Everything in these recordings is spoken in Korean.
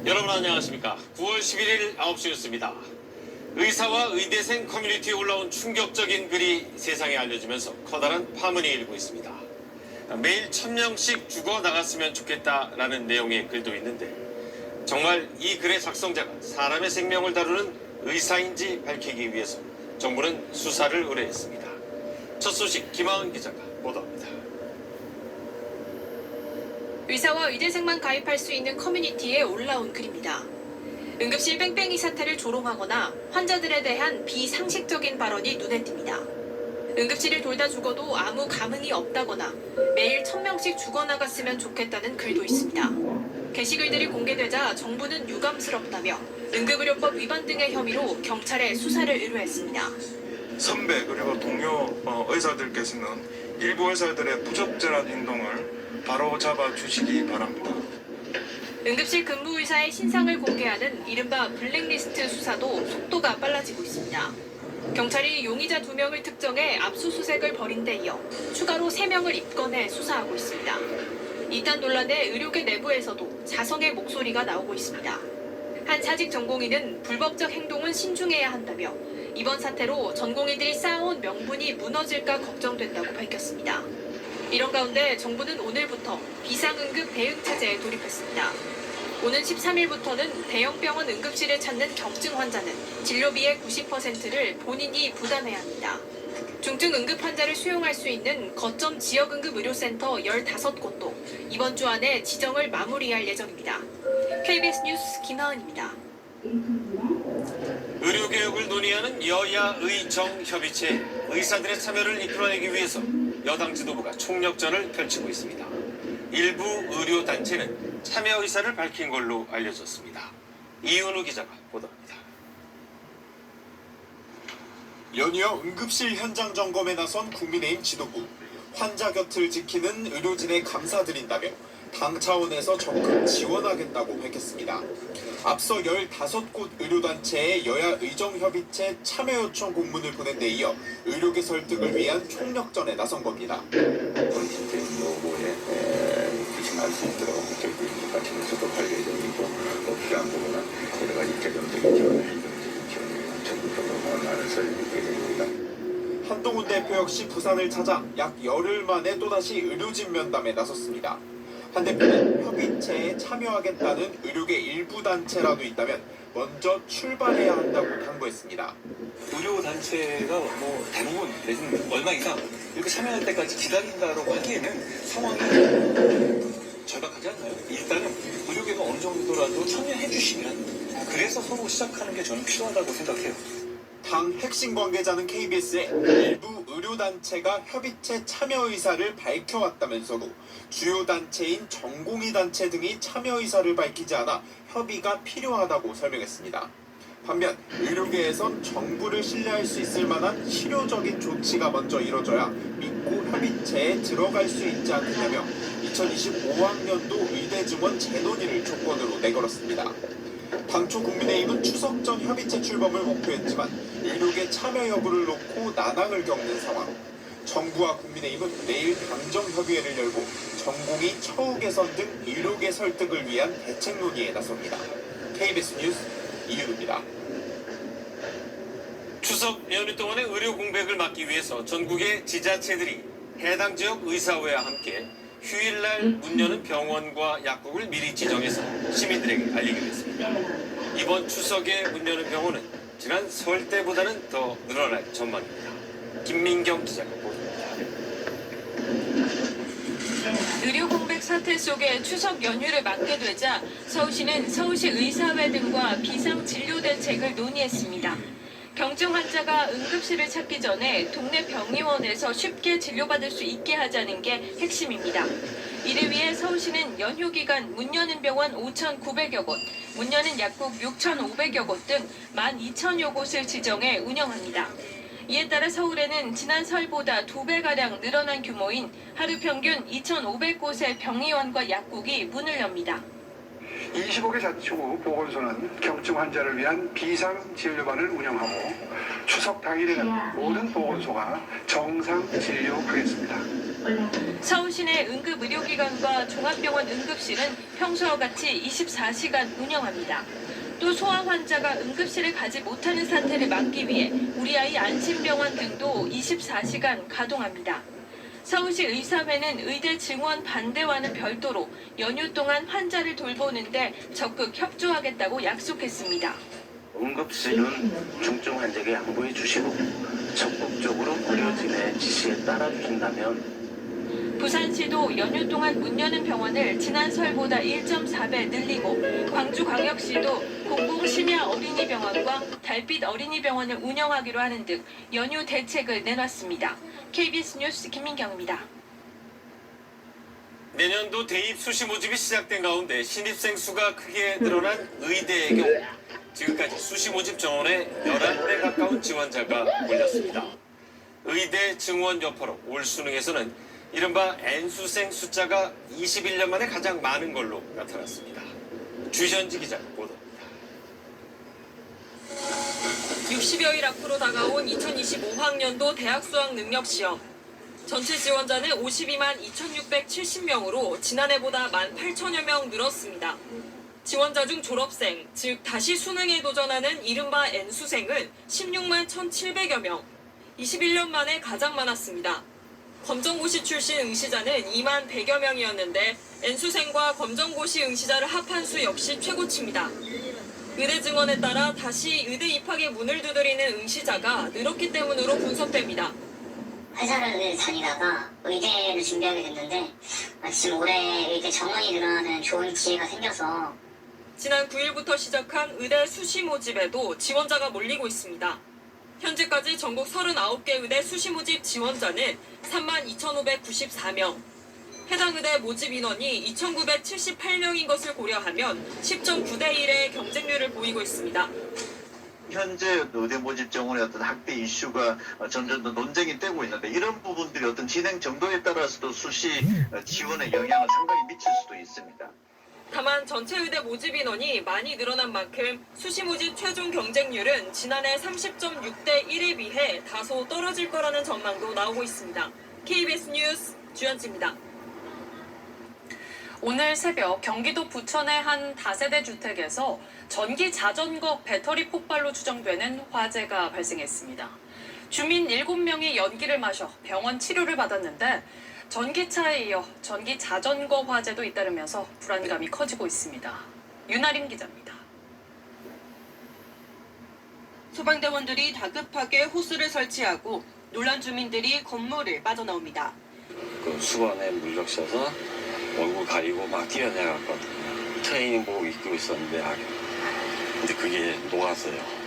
여러분 안녕하십니까. 9월 11일 9시 뉴스입니다. 의사와 의대생 커뮤니티에 올라온 충격적인 글이 세상에 알려지면서 커다란 파문이 일고 있습니다. 매일 1000명씩 죽어 나갔으면 좋겠다라는 내용의 글도 있는데 정말 이 글의 작성자가 사람의 생명을 다루는 의사인지 밝히기 위해서 정부는 수사를 의뢰했습니다. 첫 소식 김하은 기자가 보도합니다. 의사와 의대생만 가입할 수 있는 커뮤니티에 올라온 글입니다. 응급실 뺑뺑이 사태를 조롱하거나 환자들에 대한 비상식적인 발언이 눈에 띕니다. 응급실을 돌다 죽어도 아무 감흥이 없다거나 매일 1000명씩 죽어나갔으면 좋겠다는 글도 있습니다. 게시글들이 공개되자 정부는 유감스럽다며 응급의료법 위반 등의 혐의로 경찰에 수사를 의뢰했습니다. 선배 그리고 동료 의사들께서는 일부 의사들의 부적절한 행동을 바로 잡아주시기 바랍니다. 응급실 근무 의사의 신상을 공개하는 이른바 블랙리스트 수사도 속도가 빨라지고 있습니다. 경찰이 용의자 2명을 특정해 압수수색을 벌인 데 이어 추가로 3명을 입건해 수사하고 있습니다. 이딴 논란에 의료계 내부에서도 자성의 목소리가 나오고 있습니다. 한 사직 전공의는 불법적 행동은 신중해야 한다며 이번 사태로 전공의들이 쌓아온 명분이 무너질까 걱정된다고 밝혔습니다. 이런 가운데 정부는 오늘부터 비상응급 대응체제에 돌입했습니다. 오는 13일부터는 대형병원 응급실을 찾는 경증 환자는 진료비의 90%를 본인이 부담해야 합니다. 중증 응급 환자를 수용할 수 있는 거점 지역응급의료센터 15곳도 이번 주 안에 지정을 마무리할 예정입니다. KBS 뉴스 김하은입니다. 의료개혁을 논의하는 여야 의정협의체 의사들의 참여를 이끌어내기 위해서 여당 지도부가 총력전을 펼치고 있습니다. 일부 의료단체는 참여 의사를 밝힌 걸로 알려졌습니다. 이은우 기자가 보도합니다. 연이어 응급실 현장 점검에 나선 국민의힘 지도부. 환자 곁을 지키는 의료진에 감사드린다며 당 차원에서 적극 지원하겠다고 밝혔습니다. 앞서 15곳 의료단체의 여야 의정협의체 참여 요청 공문을 보낸 데 이어 의료계 설득을 위한 총력전에 나선 겁니다. 본인들 요구에 부심할 수 있도록 저희들이 같이 해서도 할 예정이고 필요한 부분은 여러 가지 재정적인 지원, 행정적인 지원을 전국적으로 많은 설립 예정입니다. 한동훈 대표 역시 부산을 찾아 약 열흘 만에 또다시 의료진 면담에 나섰습니다. 한 대표는 협의체에 참여하겠다는 의료계 일부 단체라도 있다면 먼저 출발해야 한다고 당부했습니다. 의료단체가 대부분 내지는 얼마 이상 이렇게 참여할 때까지 기다린다라고 하기에는 상황이 절박하지 않나요? 일단은 의료계가 어느 정도라도 참여해 주시면 그래서 서로 시작하는 게 저는 필요하다고 생각해요. 당 핵심 관계자는 KBS에 일부 의료단체가 협의체 참여 의사를 밝혀왔다면서도 주요 단체인 전공의 단체 등이 참여 의사를 밝히지 않아 협의가 필요하다고 설명했습니다. 반면 의료계에선 정부를 신뢰할 수 있을 만한 실효적인 조치가 먼저 이뤄져야 믿고 협의체에 들어갈 수 있지 않느냐며 2025학년도 의대 증원 재논의를 조건으로 내걸었습니다. 당초 국민의힘은 추석 전 협의체 출범을 목표했지만 의료계 참여 여부를 놓고 난항을 겪는 상황. 정부와 국민의힘은 내일 당정협의회를 열고 전공의 처우 개선 등 의료계 설득을 위한 대책 논의에 나섭니다. KBS 뉴스 이윤우입니다. 추석 연휴 동안의 의료 공백을 막기 위해서 전국의 지자체들이 해당 지역 의사회와 함께 휴일날 문 여는 병원과 약국을 미리 지정해서 시민들에게 알리기로 했습니다. 이번 추석에 문 여는 병원은 지난 설 때보다는 더 늘어날 전망입니다. 김민경 기자가 보도합니다. 의료 공백 사태 속에 추석 연휴를 맞게 되자 서울시는 서울시 의사회 등과 비상진료 대책을 논의했습니다. 경증 환자가 응급실을 찾기 전에 동네 병의원에서 쉽게 진료받을 수 있게 하자는 게 핵심입니다. 이를 위해 서울시는 연휴 기간 문 여는 병원 5,900여 곳, 문 여는 약국 6,500여 곳 등 12,000여 곳을 지정해 운영합니다. 이에 따라 서울에는 지난 설보다 2배가량 늘어난 규모인 하루 평균 2,500곳의 병의원과 약국이 문을 엽니다. 25개 자치구 보건소는 경증 환자를 위한 비상 진료반을 운영하고 추석 당일에는 모든 보건소가 정상 진료하겠습니다. 서울 시내 응급의료기관과 종합병원 응급실은 평소와 같이 24시간 운영합니다. 또 소아 환자가 응급실을 가지 못하는 사태를 막기 위해 우리아이 안심병원 등도 24시간 가동합니다. 서울시 의사회는 의대 증원 반대와는 별도로 연휴 동안 환자를 돌보는데 적극 협조하겠다고 약속했습니다. 응급실은 중증 환자에게 양보해 주시고 적극적으로 의료진의 지시에 따라 주신다면 부산시도 연휴 동안 문 여는 병원을 지난 설보다 1.4배 늘리고 광주광역시도 공공심야 어린이병원과 달빛 어린이병원을 운영하기로 하는 등 연휴 대책을 내놨습니다. KBS 뉴스 김민경입니다. 내년도 대입 수시 모집이 시작된 가운데 신입생 수가 크게 늘어난 의대의 경우 지금까지 수시 모집 정원에 11배 가까운 지원자가 몰렸습니다. 의대 증원 여파로 올 수능에서는 이른바 N수생 숫자가 21년 만에 가장 많은 걸로 나타났습니다. 주현지 기자 보도입니다. 60여일 앞으로 다가온 2025학년도 대학 수학 능력 시험. 전체 지원자는 52만 2,670명으로 지난해보다 18,000여 명 늘었습니다. 지원자 중 졸업생, 즉 다시 수능에 도전하는 이른바 N수생은 16만 1,700여 명, 21년 만에 가장 많았습니다. 검정고시 출신 응시자는 2만 100여 명이었는데 N수생과 검정고시 응시자를 합한 수 역시 최고치입니다. 의대 증원에 따라 다시 의대 입학의 문을 두드리는 응시자가 늘었기 때문으로 분석됩니다. 회사를 다니다가 의대를 준비하게 됐는데 마침 올해 의대 정원이 늘어나는 좋은 기회가 생겨서 지난 9일부터 시작한 의대 수시 모집에도 지원자가 몰리고 있습니다. 현재까지 전국 39개 의대 수시 모집 지원자는 32,594명. 해당 의대 모집 인원이 2,978명인 것을 고려하면 10.9대 1의 경쟁률을 보이고 있습니다. 현재 의대 모집 정원의 어떤 학대 이슈가 점점 더 논쟁이 되고 있는데 이런 부분들이 어떤 진행 정도에 따라서도 수시 지원에 영향을 상당히 미칠 수도 있습니다. 다만 전체 의대 모집 인원이 많이 늘어난 만큼 수시 모집 최종 경쟁률은 지난해 30.6대 1에 비해 다소 떨어질 거라는 전망도 나오고 있습니다. KBS 뉴스 주현지입니다. 오늘 새벽 경기도 부천의 한 다세대 주택에서 전기 자전거 배터리 폭발로 추정되는 화재가 발생했습니다. 주민 7명이 연기를 마셔 병원 치료를 받았는데 전기차에 이어 전기 자전거 화재도 잇따르면서 불안감이 커지고 있습니다. 윤아림 기자입니다. 소방대원들이 다급하게 호스를 설치하고 놀란 주민들이 건물을 빠져나옵니다. 그 수건에 물 적셔서 얼굴 가리고 막 뛰어내갔거든요. 트레이닝복 입고 있었는데 근데 그게 녹았어요.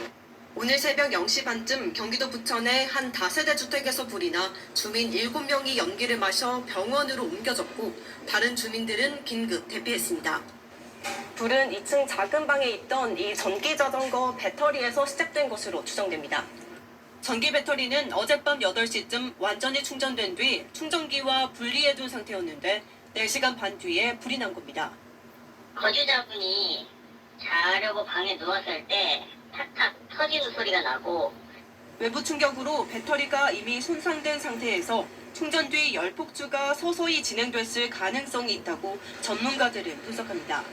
오늘 새벽 0시 반쯤 경기도 부천의 한 다세대 주택에서 불이 나 주민 7명이 연기를 마셔 병원으로 옮겨졌고 다른 주민들은 긴급 대피했습니다. 불은 2층 작은 방에 있던 이 전기 자전거 배터리에서 시작된 것으로 추정됩니다. 전기 배터리는 어젯밤 8시쯤 완전히 충전된 뒤 충전기와 분리해둔 상태였는데 4시간 반 뒤에 불이 난 겁니다. 거주자분이 자려고 방에 누웠을 때 탁탁 터지는 소리가 나고 외부 충격으로 배터리가 이미 손상된 상태에서 충전 뒤 열폭주가 서서히 진행됐을 가능성이 있다고 전문가들은 분석합니다.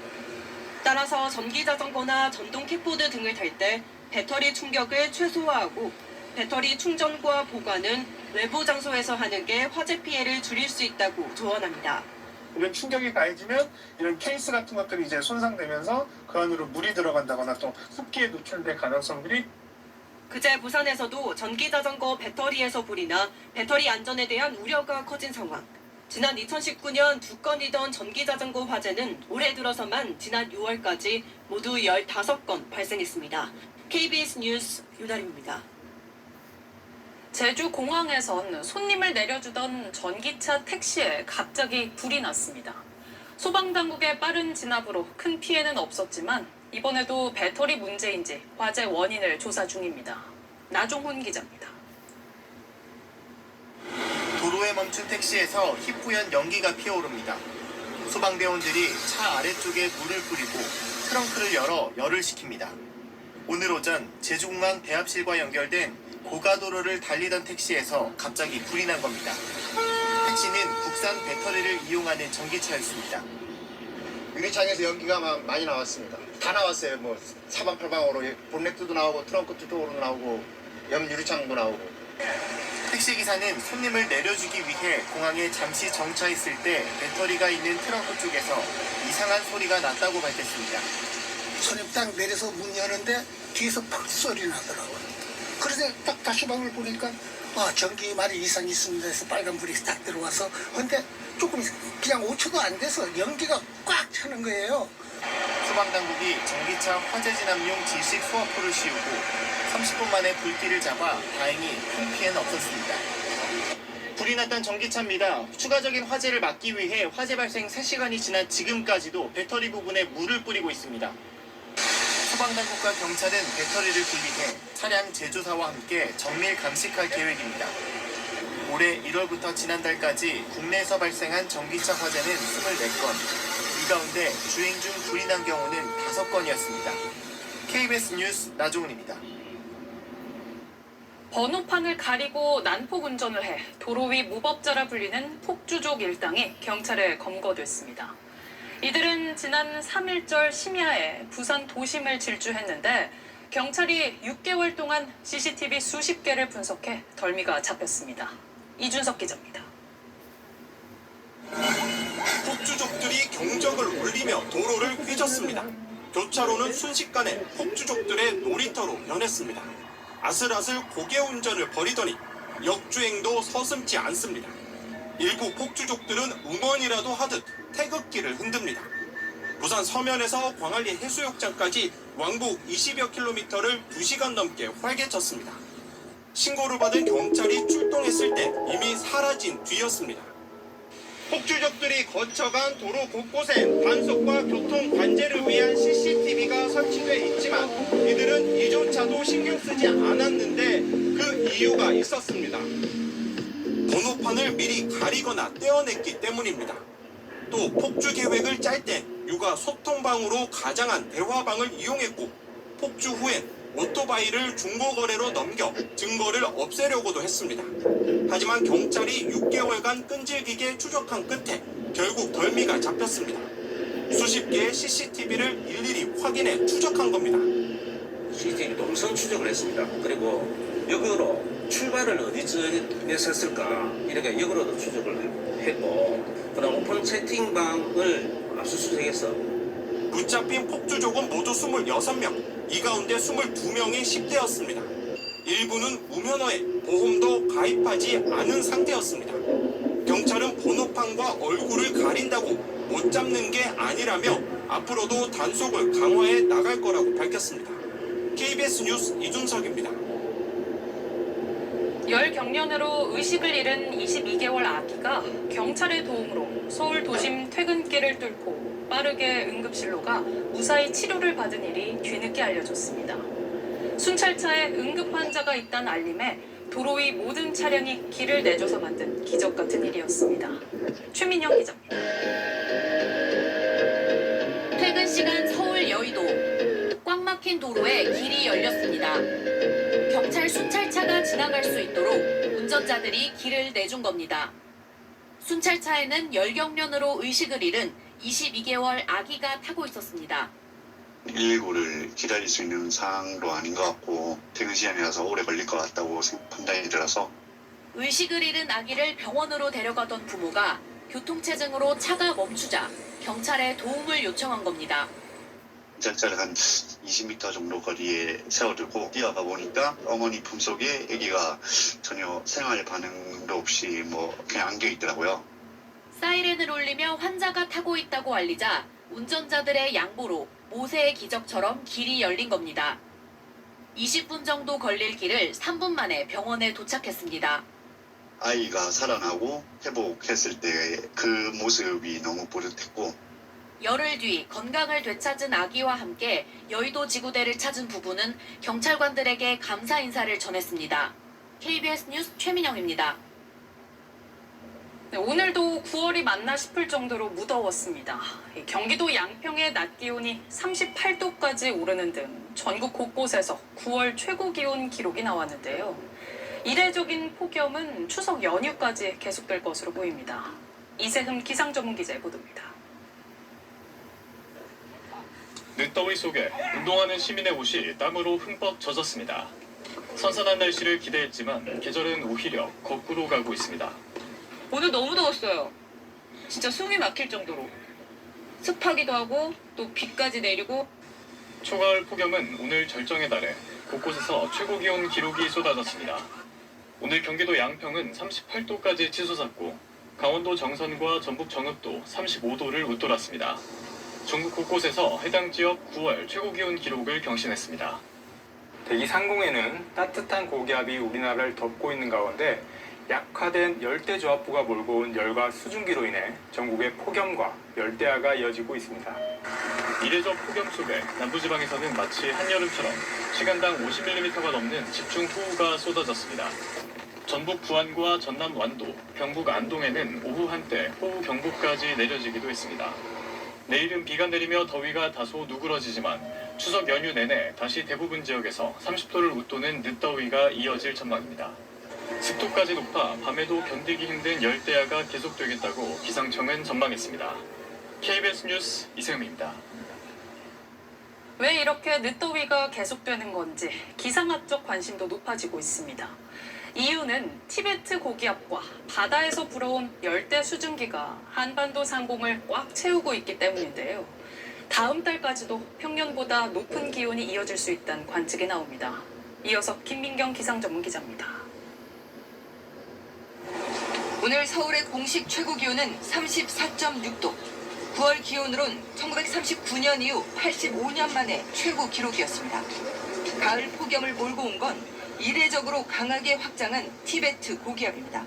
따라서 전기자전거나 전동 킥보드 등을 탈 때 배터리 충격을 최소화하고 배터리 충전과 보관은 외부 장소에서 하는 게 화재 피해를 줄일 수 있다고 조언합니다. 이런 충격이 가해지면 이런 케이스 같은 것들이 이제 손상되면서 그 안으로 물이 들어간다거나 또 습기에 노출될 가능성들이. 그제 부산에서도 전기자전거 배터리에서 불이 나 배터리 안전에 대한 우려가 커진 상황. 지난 2019년 2건이던 전기자전거 화재는 올해 들어서만 지난 6월까지 모두 15건 발생했습니다. KBS 뉴스 유다림입니다. 제주 공항에선 손님을 내려주던 전기차 택시에 갑자기 불이 났습니다. 소방당국의 빠른 진압으로 큰 피해는 없었지만 이번에도 배터리 문제인지 화재 원인을 조사 중입니다. 나종훈 기자입니다. 도로에 멈춘 택시에서 희뿌연 연기가 피어오릅니다. 소방대원들이 차 아래쪽에 물을 뿌리고 트렁크를 열어 열을 식힙니다. 오늘 오전 제주공항 대합실과 연결된 고가도로를 달리던 택시에서 갑자기 불이 난 겁니다. 택시는 국산 배터리를 이용하는 전기차였습니다. 유리창에서 연기가 많이 나왔습니다. 다 나왔어요. 뭐 사방팔방으로 본네트도 나오고 트렁크 쪽으로 나오고 옆 유리창도 나오고. 택시기사는 손님을 내려주기 위해 공항에 잠시 정차했을 때 배터리가 있는 트렁크 쪽에서 이상한 소리가 났다고 밝혔습니다. 손님 딱 내려서 문 여는데 뒤에서 팍 소리 나더라고요. 그래서 딱 다시방을 보니까 전기 말이 이상이 있습니다 해서 빨간불이 딱 들어와서 근데 조금 그냥 5초도 안 돼서 연기가 꽉 차는 거예요. 소방당국이 전기차 화재 진압용 질식 수화포를 씌우고 30분 만에 불길을 잡아 다행히 큰 피해는 없었습니다. 불이 났던 전기차입니다. 추가적인 화재를 막기 위해 화재 발생 3시간이 지난 지금까지도 배터리 부분에 물을 뿌리고 있습니다. 소방당국과 경찰은 배터리를 분리해 차량 제조사와 함께 정밀 감식할 계획입니다. 올해 1월부터 지난달까지 국내에서 발생한 전기차 화재는 24건, 이 가운데 주행 중 불이 난 경우는 5건이었습니다. KBS 뉴스 나종훈입니다. 번호판을 가리고 난폭 운전을 해 도로 위 무법자라 불리는 폭주족 일당이 경찰에 검거됐습니다. 이들은 지난 3.1절 심야에 부산 도심을 질주했는데 경찰이 6개월 동안 CCTV 수십 개를 분석해 덜미가 잡혔습니다. 이준석 기자입니다. 폭주족들이 경적을 울리며 도로를 휘젓습니다. 교차로는 순식간에 폭주족들의 놀이터로 변했습니다. 아슬아슬 고개 운전을 벌이더니 역주행도 서슴지 않습니다. 일부 폭주족들은 응원이라도 하듯 태극기를 흔듭니다. 부산 서면에서 광안리 해수욕장까지 왕복 20여 킬로미터를 2시간 넘게 활개쳤습니다. 신고를 받은 경찰이 출동했을 때 이미 사라진 뒤였습니다. 폭주족들이 거쳐간 도로 곳곳엔 단속과 교통 관제를 위한 CCTV가 설치돼 있지만 이들은 이조차도 신경 쓰지 않았는데 그 이유가 있었습니다. 번호판을 미리 가리거나 떼어냈기 때문입니다. 또 폭주 계획을 짤 땐 육아 소통방으로 가장한 대화방을 이용했고 폭주 후엔 오토바이를 중고거래로 넘겨 증거를 없애려고도 했습니다. 하지만 경찰이 6개월간 끈질기게 추적한 끝에 결국 덜미가 잡혔습니다. 수십 개의 CCTV를 일일이 확인해 추적한 겁니다. CCTV 동선 추적을 했습니다. 그리고 역으로 출발을 어디쯤에서 했을까 이렇게 역으로도 추적을 했고 그다음 오픈 채팅방을 압수수색해서 붙잡힌 폭주족은 모두 26명, 이 가운데 22명이 10대였습니다. 일부는 무면허에 보험도 가입하지 않은 상태였습니다. 경찰은 번호판과 얼굴을 가린다고 못 잡는 게 아니라며 앞으로도 단속을 강화해 나갈 거라고 밝혔습니다. KBS 뉴스 이준석입니다. 열 경련으로 의식을 잃은 22개월 아기가 경찰의 도움으로 서울 도심 퇴근길을 뚫고 빠르게 응급실로 가 무사히 치료를 받은 일이 뒤늦게 알려졌습니다. 순찰차에 응급 환자가 있다는 알림에 도로 위 모든 차량이 길을 내줘서 만든 기적 같은 일이었습니다. 최민영 기자입니다. 퇴근 시간 서울 여의도. 꽉 막힌 도로에 길이 열렸습니다. 경찰 순찰차가 지나갈 수 있도록 운전자들이 길을 내준 겁니다. 순찰차에는 열경련으로 의식을 잃은 22개월 아기가 타고 있었습니다. 119를 기다릴 수 있는 상황도 아닌 것 같고 퇴근 시간이라서 오래 걸릴 것 같다고 판단이 들어서 의식을 잃은 아기를 병원으로 데려가던 부모가 교통체증으로 차가 멈추자 경찰에 도움을 요청한 겁니다. 전차를 한 20m 정도 거리에 세워두고 뛰어가 보니까 어머니 품속에 아기가 전혀 생활 반응도 없이 그냥 안겨 있더라고요. 사이렌을 울리며 환자가 타고 있다고 알리자 운전자들의 양보로 모세의 기적처럼 길이 열린 겁니다. 20분 정도 걸릴 길을 3분 만에 병원에 도착했습니다. 아이가 살아나고 회복했을 때 그 모습이 너무 뿌듯했고 열흘 뒤 건강을 되찾은 아기와 함께 여의도 지구대를 찾은 부부는 경찰관들에게 감사 인사를 전했습니다. KBS 뉴스 최민영입니다. 네, 오늘도 9월이 맞나 싶을 정도로 무더웠습니다. 경기도 양평의 낮 기온이 38도까지 오르는 등 전국 곳곳에서 9월 최고 기온 기록이 나왔는데요. 이례적인 폭염은 추석 연휴까지 계속될 것으로 보입니다. 이세흠 기상전문기자의 보도입니다. 늦더위 속에 운동하는 시민의 옷이 땀으로 흠뻑 젖었습니다. 선선한 날씨를 기대했지만 계절은 오히려 거꾸로 가고 있습니다. 오늘 너무 더웠어요. 진짜 숨이 막힐 정도로. 습하기도 하고 또 비까지 내리고. 초가을 폭염은 오늘 절정에 달해 곳곳에서 최고 기온 기록이 쏟아졌습니다. 오늘 경기도 양평은 38도까지 치솟았고 강원도 정선과 전북 정읍도 35도를 웃돌았습니다. 전국 곳곳에서 해당 지역 9월 최고 기온 기록을 경신했습니다. 대기 상공에는 따뜻한 고기압이 우리나라를 덮고 있는 가운데 약화된 열대저압부가 몰고 온 열과 수증기로 인해 전국의 폭염과 열대야가 이어지고 있습니다. 이례적 폭염 속에 남부지방에서는 마치 한여름처럼 시간당 50mm가 넘는 집중호우가 쏟아졌습니다. 전북 부안과 전남 완도, 경북 안동에는 오후 한때 호우 경보까지 내려지기도 했습니다. 내일은 비가 내리며 더위가 다소 누그러지지만 추석 연휴 내내 다시 대부분 지역에서 30도를 웃도는 늦더위가 이어질 전망입니다. 습도까지 높아 밤에도 견디기 힘든 열대야가 계속되겠다고 기상청은 전망했습니다. KBS 뉴스 이세흠입니다. 왜 이렇게 늦더위가 계속되는 건지 기상학적 관심도 높아지고 있습니다. 이유는 티베트 고기압과 바다에서 불어온 열대 수증기가 한반도 상공을 꽉 채우고 있기 때문인데요. 다음 달까지도 평년보다 높은 기온이 이어질 수 있다는 관측이 나옵니다. 이어서 김민경 기상전문기자입니다. 오늘 서울의 공식 최고 기온은 34.6도. 9월 기온으론 1939년 이후 85년 만에 최고 기록이었습니다. 가을 폭염을 몰고 온 건 이례적으로 강하게 확장한 티베트 고기압입니다.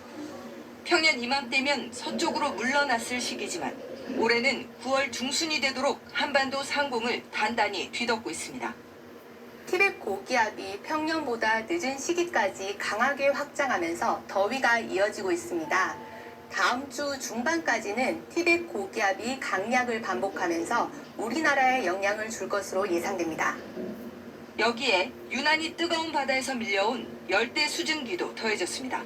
평년 이맘때면 서쪽으로 물러났을 시기지만 올해는 9월 중순이 되도록 한반도 상공을 단단히 뒤덮고 있습니다. 티벳 고기압이 평년보다 늦은 시기까지 강하게 확장하면서 더위가 이어지고 있습니다. 다음 주 중반까지는 티벳 고기압이 강약을 반복하면서 우리나라에 영향을 줄 것으로 예상됩니다. 여기에 유난히 뜨거운 바다에서 밀려온 열대 수증기도 더해졌습니다.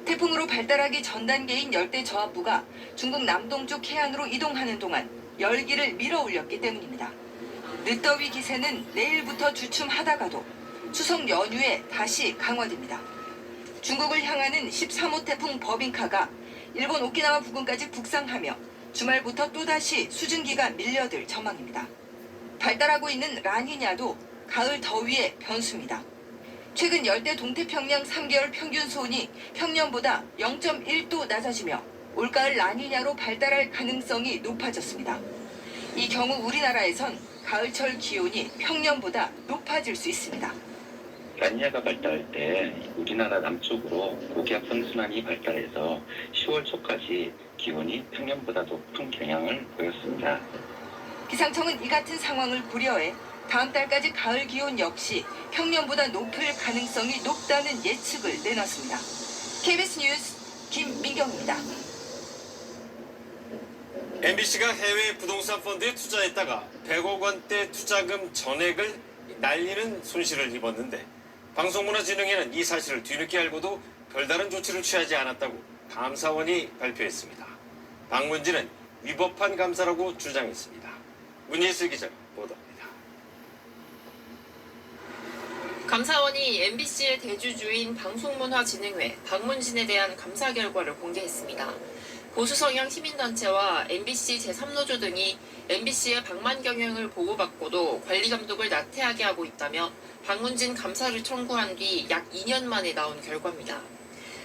태풍으로 발달하기 전 단계인 열대 저압부가 중국 남동쪽 해안으로 이동하는 동안 열기를 밀어 올렸기 때문입니다. 늦더위 기세는 내일부터 주춤하다가도 추석 연휴에 다시 강화됩니다. 중국을 향하는 13호 태풍 버빙카가 일본 오키나와 부근까지 북상하며 주말부터 또다시 수증기가 밀려들 전망입니다. 발달하고 있는 라니냐도 가을 더위의 변수입니다. 최근 열대 동태평양 3개월 평균 수온이 평년보다 0.1도 낮아지며 올가을 라니냐로 발달할 가능성이 높아졌습니다. 이 경우 우리나라에선 가을철 기온이 평년보다 높아질 수 있습니다. 라니냐가 발달할 때 우리나라 남쪽으로 고기압 선순환이 발달해서 10월 초까지 기온이 평년보다 높은 경향을 보였습니다. 기상청은 이 같은 상황을 고려해 다음 달까지 가을 기온 역시 평년보다 높을 가능성이 높다는 예측을 내놨습니다. KBS 뉴스 김민경입니다. MBC가 해외 부동산 펀드에 투자했다가 100억 원대 투자금 전액을 날리는 손실을 입었는데 방송문화진흥회는 이 사실을 뒤늦게 알고도 별다른 조치를 취하지 않았다고 감사원이 발표했습니다. 방문진은 위법한 감사라고 주장했습니다. 문예슬 기자가 보도합니다. 감사원이 MBC의 대주주인 방송문화진흥회 방문진에 대한 감사 결과를 공개했습니다. 보수성향 시민단체와 MBC 제3노조 등이 MBC의 방만 경영을 보고받고도 관리 감독을 나태하게 하고 있다며 방문진 감사를 청구한 뒤 약 2년 만에 나온 결과입니다.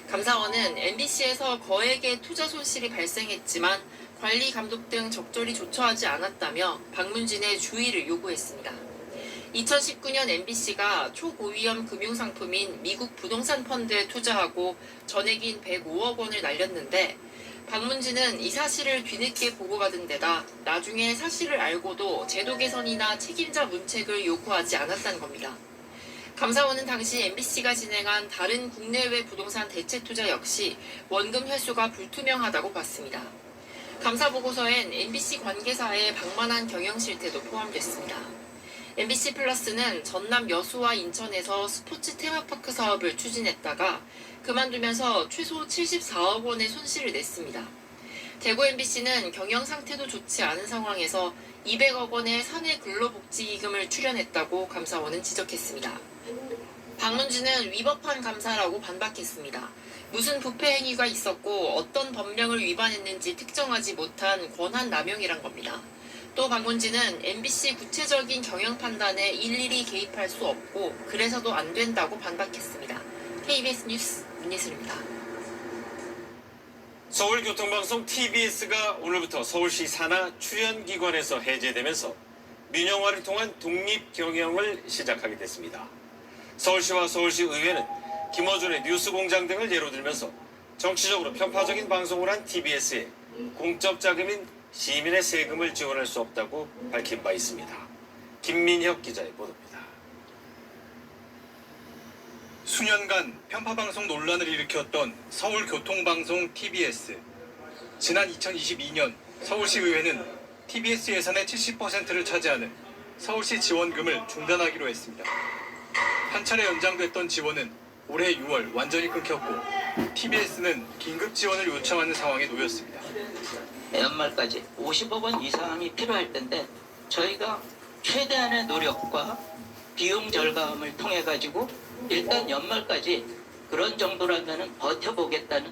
감사원은 MBC에서 거액의 투자 손실이 발생했지만 관리 감독 등 적절히 조처하지 않았다며 방문진의 주의를 요구했습니다. 2019년 MBC가 초고위험 금융상품인 미국 부동산 펀드에 투자하고 전액인 105억 원을 날렸는데 방문진은 이 사실을 뒤늦게 보고받은 데다 나중에 사실을 알고도 제도 개선이나 책임자 문책을 요구하지 않았다는 겁니다. 감사원은 당시 MBC가 진행한 다른 국내외 부동산 대체 투자 역시 원금 회수가 불투명하다고 봤습니다. 감사 보고서엔 MBC 관계사의 방만한 경영 실태도 포함됐습니다. MBC 플러스는 전남 여수와 인천에서 스포츠 테마파크 사업을 추진했다가 그만두면서 최소 74억 원의 손실을 냈습니다. 대구 MBC는 경영 상태도 좋지 않은 상황에서 200억 원의 사내 근로복지기금을 출연했다고 감사원은 지적했습니다. 박문진은 위법한 감사라고 반박했습니다. 무슨 부패 행위가 있었고 어떤 법령을 위반했는지 특정하지 못한 권한 남용이란 겁니다. 또 박문진은 MBC 구체적인 경영 판단에 일일이 개입할 수 없고 그래서도 안 된다고 반박했습니다. KBS 뉴스 문예슬입니다. 서울교통방송 TBS가 오늘부터 서울시 산하 출연기관에서 해제되면서 민영화를 통한 독립경영을 시작하게 됐습니다. 서울시와 서울시의회는 김어준의 뉴스공장 등을 예로 들면서 정치적으로 편파적인 방송을 한 TBS에 공적 자금인 시민의 세금을 지원할 수 없다고 밝힌 바 있습니다. 김민혁 기자의 보도입니다. 수년간 편파방송 논란을 일으켰던 서울교통방송 TBS. 지난 2022년 서울시의회는 TBS 예산의 70%를 차지하는 서울시 지원금을 중단하기로 했습니다. 한 차례 연장됐던 지원은 올해 6월 완전히 끊겼고 TBS는 긴급 지원을 요청하는 상황에 놓였습니다. 연말까지 50억 원 이상이 필요할 텐데 저희가 최대한의 노력과 비용 절감을 통해 가지고 일단 연말까지 그런 정도라면 버텨보겠다는.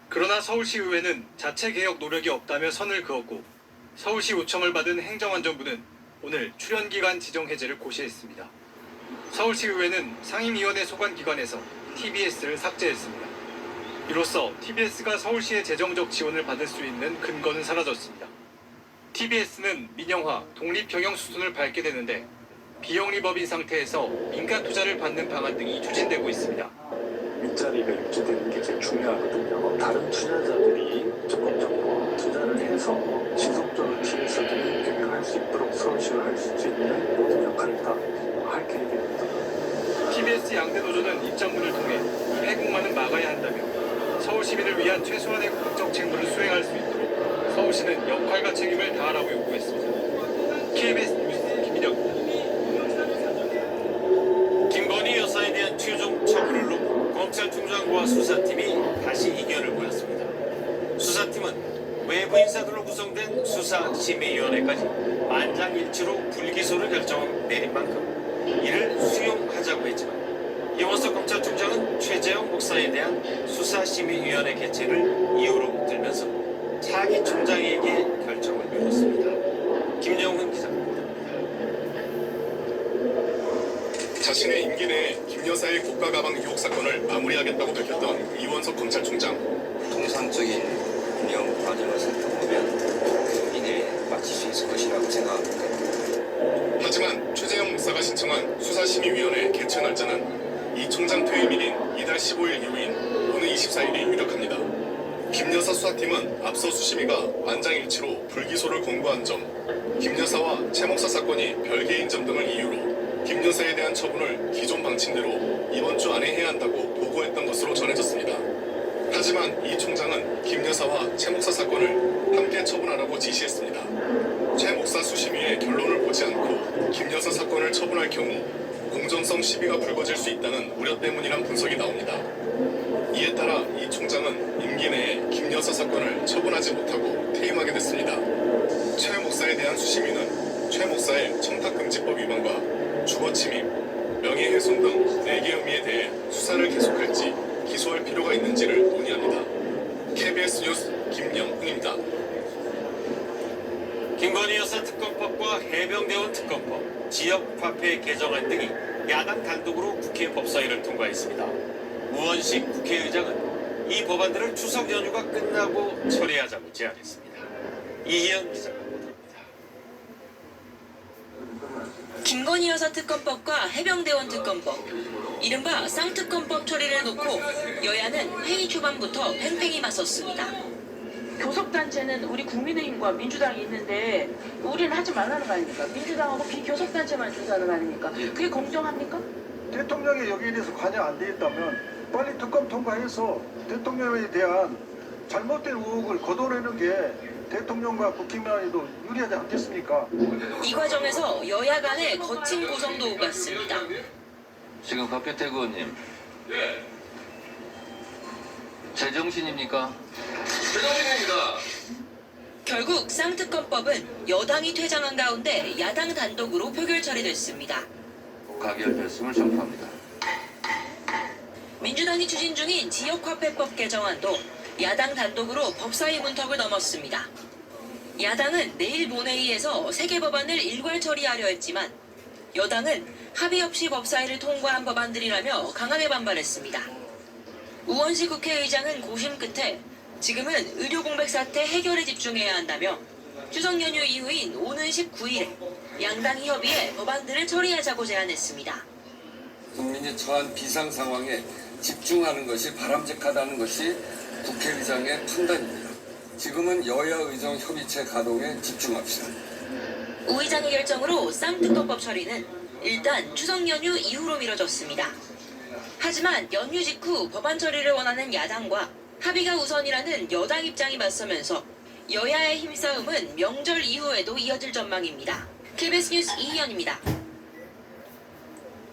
그러나 서울시의회는 자체 개혁 노력이 없다며 선을 그었고 서울시 요청을 받은 행정안전부는 오늘 출연기관 지정 해제를 고시했습니다. 서울시의회는 상임위원회 소관기관에서 TBS를 삭제했습니다. 이로써 TBS가 서울시의 재정적 지원을 받을 수 있는 근거는 사라졌습니다. TBS는 민영화, 독립경영 수순을 밟게 되는데 비영리법인 상태에서 민간 투자를 받는 방안 등이 추진되고 있습니다. 윗자리가 유지되는 게 제일 중요하거든요. 다른 투자자들이 적극적으로 투자를 해서 지속적으로 TBS들이 경영할 수 있도록 서울시가 할 수 있는 모든 역할을 다 할 계획입니다. TBS 양대 노조는 입장문을 통해 이 회국만은 막아야 한다며 서울 시민을 위한 최소한의 공적 책무를 수행할 수 있도록 서울시는 역할과 책임을 다하라고 요구했습니다. KBS 뉴스 김민혁입니다. 김건희 여사에 대한 최종 처분을 놓고 검찰총장과 수사팀이 다시 이견을 보였습니다. 수사팀은 외부 인사들로 구성된 수사심의위원회까지 만장일치로 불기소를 내린 만큼 이를 수용하자고 했지만 이원석 검찰총장은 최재형 목사에 대한 수사심의위원회 개최를 이유로 들면서 차기 총장에게 결정을 미뤘습니다. 김영훈 기자입니다. 자신의 임기 내에 김 여사의 국가 가방 유혹 사건을 마무리하겠다고 밝혔던 이원석 검찰총장. 통상적인 운영 과정을 살펴보면 이내에 마칠 수 있을 것이라고 생각합니다. 하지만 최재형 목사가 신청한 수사심의위원회 개최 날짜는 이 총장 퇴임일인 이달 15일 이후인 오늘 24일이 유력합니다. 김 여사 수사팀은 앞서 수심위가 만장일치로 불기소를 권고한 점, 김 여사와 최 목사 사건이 별개인 점 등을 이유로 김 여사에 대한 처분을 기존 방침대로 이번 주 안에 해야 한다고 보고했던 것으로 전해졌습니다. 하지만 이 총장은 김 여사와 최 목사 사건을 함께 처분하라고 지시했습니다. 최 목사 수심위의 결론을 보지 않고 김 여사 사건을 처분할 경우 공정성 시비가 불거질 수 있다는 우려 때문이란 분석이 나옵니다. 이에 따라 이 총장은 임기 내에 김 여사 사건을 처분하지 못하고 퇴임하게 됐습니다. 최 목사에 대한 수심위는 최 목사의 청탁금지법 위반과 주거침입, 명예훼손 등 4개 혐의에 대해 수사를 계속할지 기소할 필요가 있는지를 논의합니다. KBS 뉴스 김영훈입니다. 김건희 여사 특검법과 해병대원 특검법, 지역화폐 개정안 등이 야당 단독으로 국회 법사위를 통과했습니다. 우원식 국회의장은 이 법안들을 추석 연휴가 끝나고 처리하자고 제안했습니다. 이희연 기자가 보도합니다. 김건희 여사 특검법과 해병대원 특검법, 이른바 쌍특검법 처리를 놓고 여야는 회의 초반부터 팽팽히 맞섰습니다. 교섭단체는 우리 국민의힘과 민주당이 있는데 우리는 하지 말라는 거 아닙니까? 민주당하고 비교섭단체만 준다는 거 아닙니까? 그게 공정합니까? 대통령이 여기에 대해서 관여 안 돼 있다면 빨리 특검 통과해서 대통령에 대한 잘못된 의혹을 걷어내는 게 대통령과 국힘에도 유리하지 않겠습니까? 이 과정에서 여야 간의 거친 고성도 오갔습니다. 지금 박규택 의원님. 제정신입니까? 제정신입니다. 결국 쌍특검법은 여당이 퇴장한 가운데 야당 단독으로 표결 처리됐습니다. 가결됐음을 선포합니다. 민주당이 추진 중인 지역화폐법 개정안도 야당 단독으로 법사위 문턱을 넘었습니다. 야당은 내일 본회의에서 3개 법안을 일괄 처리하려 했지만 여당은 합의 없이 법사위를 통과한 법안들이라며 강하게 반발했습니다. 우원식 국회의장은 고심 끝에 지금은 의료 공백 사태 해결에 집중해야 한다며 추석 연휴 이후인 오는 19일에 양당이 협의해 법안들을 처리하자고 제안했습니다. 국민이 처한 비상 상황에 집중하는 것이 바람직하다는 것이 국회의장의 판단입니다. 지금은 여야 의정 협의체 가동에 집중합시다. 우 의장의 결정으로 쌍특검법 처리는 일단 추석 연휴 이후로 미뤄졌습니다. 하지만 연휴 직후 법안 처리를 원하는 야당과 합의가 우선이라는 여당 입장이 맞서면서 여야의 힘싸움은 명절 이후에도 이어질 전망입니다. KBS 뉴스 이희연입니다.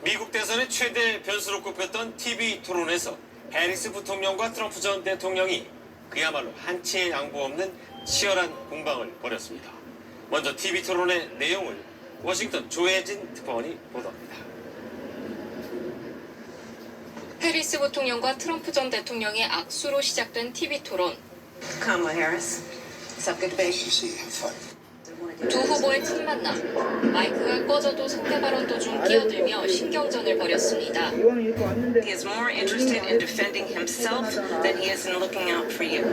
미국 대선의 최대 변수로 꼽혔던 TV 토론에서 해리스 부통령과 트럼프 전 대통령이 그야말로 한치의 양보 없는 치열한 공방을 벌였습니다. 먼저 TV 토론의 내용을 워싱턴 조혜진 특파원이 보도합니다. 해리스 부통령과 트럼프 전 대통령의 악수로 시작된 TV 토론. Kamala Harris. It's a good debate. 두 후보의 첫 만남. 마이크가 꺼져도 상대 발언 도중 끼어들며 신경전을 벌였습니다. He is more interested in defending himself than he is in looking out for you.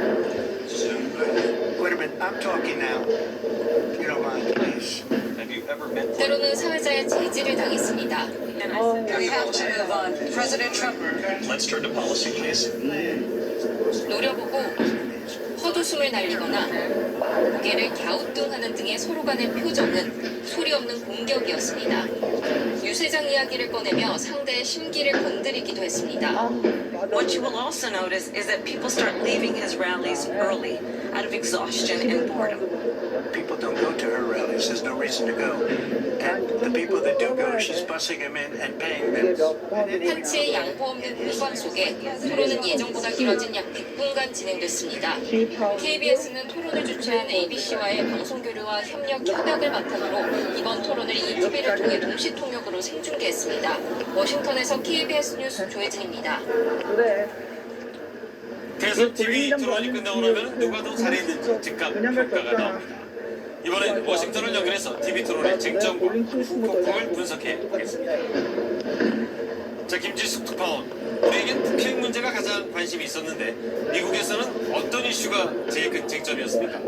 Wait a minute, I'm talking now. You don't mind, please. Have you ever met? 때로는 사회자의 제지를 당했습니다. We have to move on. President Trump. Let's turn to policy, please. 노려보고 헛웃음을 날리거나 고개를 갸우뚱하는 등의 서로 간의 표정은 소리 없는 공격이었습니다. 유세장 이야기를 꺼내며 상대의 심기를 건드리기도 했습니다. What you will also notice is that people start leaving his rallies early out of exhaustion and boredom. People don't go to her rallies. There's no reason to go. And the people that do go, she's bussing them in and paying them. 한치의 양보 없는 공방 속에 토론은 예정보다 길어진 약 100분간 진행됐습니다. KBS는 토론을 주최한 ABC와의 방송 교류와 협력 협약을 바탕으로 이번 토론을 ETV를 통해 동시 통역으로 생중계했습니다. 워싱턴에서 KBS 뉴스 조혜진입니다. 대선 TV 토론이 끝나고 나면 누가 더 잘했는지 즉각 평가가 나옵니다. 이번엔 워싱턴을 연결해서 TV 토론의 쟁점과 후폭풍을 분석해 보겠습니다. 자, 김지숙 특파원, 우리에겐 북핵 문제가 가장 관심이 있었는데 미국에서는 어떤 이슈가 제일 큰 쟁점이었습니까?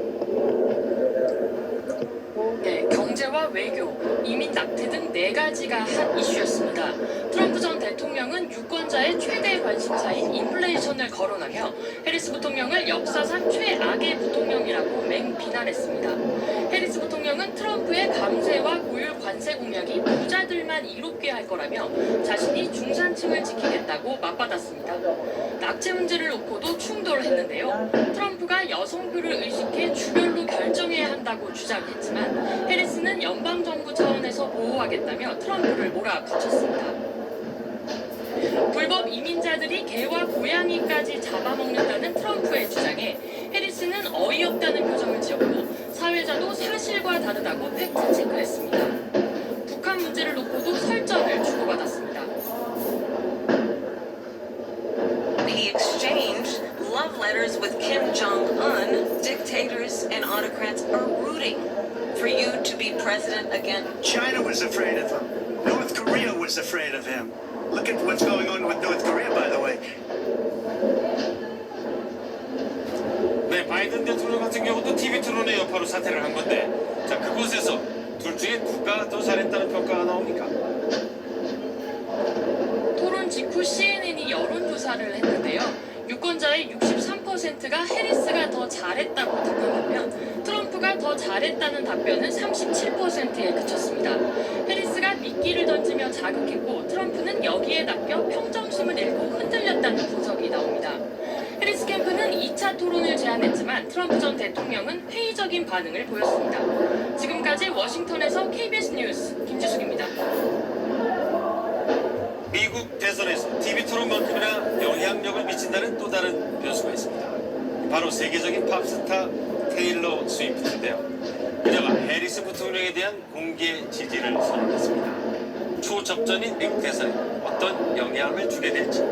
네, 경제와 외교, 이민 낙태 등 4가지가 한 이슈였습니다. 트럼프 전 대통령은 유권자의 최대 관심사인 인플레이션을 거론하며 해리스 부통령을 역사상 최악의 부통령이라고 맹비난했습니다. 해리스 부통령은 트럼프의 감세와 고율 관세 공약이 부자들만 이롭게 할 거라며 자신이 중산층을 지키겠다고 맞받았습니다. 낙태 문제를 놓고도 충돌했는데요. 트럼프가 여성표를 의식해 주별로 결정해야 한다고 주장했지만 해리스는 연방정부 차원에서 보호하겠다며 트럼프를 몰아붙였습니다. 불법 이민자들이 개와 고양이까지 잡아먹는다는 트럼프의 주장에 해리스는 어이없다는 표정을 지었고 사회자도 사실과 다르다고 팩트체크했습니다. 북한 문제를 놓고도 설전을 주고받았습니다. He exchanged love letters with Kim Jong-un. Dictators and autocrats are rooting for you to be president again. China was afraid of him. North Korea was afraid of him. Look at what's going on with North Korea, by the way. 네, 바이든 대통령 같은 경우도 TV 토론의 여파로 사퇴를 한 건데, 자, 그곳에서 둘 중에 누가 더 잘했다는 평가가 나옵니까? 토론 직후 CNN이 여론조사를 했는데요. 유권자의 63% 18%가 해리스가 더 잘했다고 답변하면 트럼프가 더 잘했다는 답변은 37%에 그쳤습니다. 해리스가 미끼를 던지며 자극했고 트럼프는 여기에 낚여 평정심을 잃고 흔들렸다는 분석이 나옵니다. 해리스 캠프는 2차 토론을 제안했지만 트럼프 전 대통령은 회의적인 반응을 보였습니다. 지금까지 워싱턴에서 KBS 뉴스 김지숙입니다. 미국 대선에서 TV 토론만큼이나 영향력을 미친다는 또 다른 변수가 있습니다. 바로 세계적인 팝스타 테일러 스위프트인데요. 그녀가 해리스 부통령에 대한 공개 지지를 선언했습니다. 초접전인 미국 대선에 어떤 영향을 주게 될지